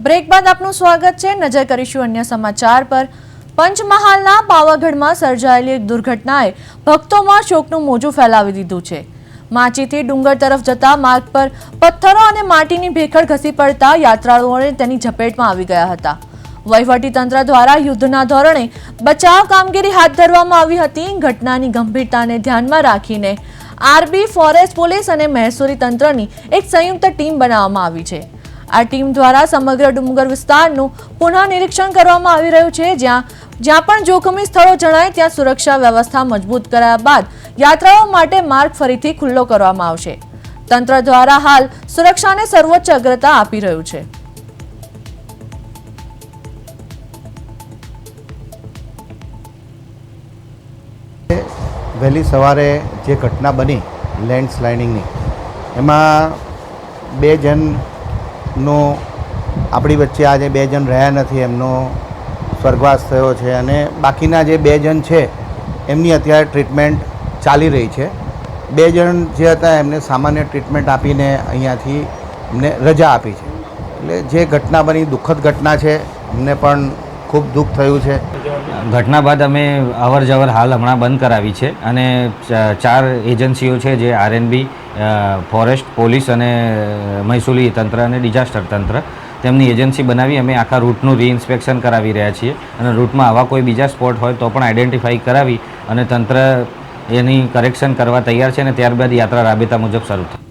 Break બાદ આપનું સ્વાગત છે। નજર કરીશું અન્ય સમાચાર પર। પંચમહાલના પાવાગઢમાં સર્જાયેલી એક દુર્ઘટનાએ ભક્તોમાં શોકનું મોજું ફેલાવી દીધું છે। માચીથી ડુંગર તરફ જતા માર્ગ પર પથ્થરો અને માટીની ભેખડ ઘસી પડતા યાત્રાળુઓને તેની ઝપેટમાં આવી ગયા હતા। વહીવટીતંત્ર દ્વારા યુદ્ધના ધોરણે બચાવ કામગીરી હાથ ધરવામાં આવી હતી। ઘટનાની ગંભીરતાને ધ્યાનમાં રાખીને આરબી, ફોરેસ્ટ પોલીસ અને મહેસૂલી તંત્રની એક સંયુક્ત ટીમ બનાવવામાં આવી છે। આ ટીમ દ્વારા સમગ્ર ડુંગર વિસ્તારનું પુનઃ નિરીક્ષણ કરવામાં આવી રહ્યું છે। જ્યાં પણ જોખમી સ્થળો જણાય ત્યાં સુરક્ષા વ્યવસ્થા મજબૂત કર્યા બાદ યાત્રાળુઓ માટે માર્ગ ફરીથી ખુલ્લો કરવામાં આવશે। તંત્ર દ્વારા હાલ સુરક્ષાને સર્વોચ્ચ અગ્રતા આપી રહ્યું છે। વહેલી સવારે જે ઘટના બની લેન્ડસ્લાઇડિંગની, એમાં 2 જણનો આપણી વચ્ચે આજે 2 જણ રહ્યા નથી, એમનો સ્વર્ગવાસ થયો છે અને બાકીના જે 2 જણ છે એમની અત્યારે ટ્રીટમેન્ટ ચાલી રહી છે। 2 જણ જે હતા એમને સામાન્ય ટ્રીટમેન્ટ આપીને અહીંયાથી એમને રજા આપી છે। એટલે જે ઘટના બની દુઃખદ ઘટના છે, એમને પણ ખૂબ દુઃખ થયું છે। ઘટના બાદ અમે અવર જવર હાલ હમણાં બંધ કરાવી છે અને 4 એજન્સીઓ છે જે આરએનબી, ફોરેસ્ટ, પોલીસ અને મહેસૂલી તંત્ર અને ડિઝાસ્ટર તંત્ર, તેમની એજન્સી બનાવી અમે આખા રૂટનું રીઇન્સ્પેક્શન કરાવી રહ્યા છીએ અને રૂટમાં આવા કોઈ બીજા સ્પોટ હોય તો પણ આઈડેન્ટિફાઈ કરાવી અને તંત્ર એની કરેક્શન કરવા તૈયાર છે અને ત્યારબાદ યાત્રા રાબેતા મુજબ શરૂ થાય।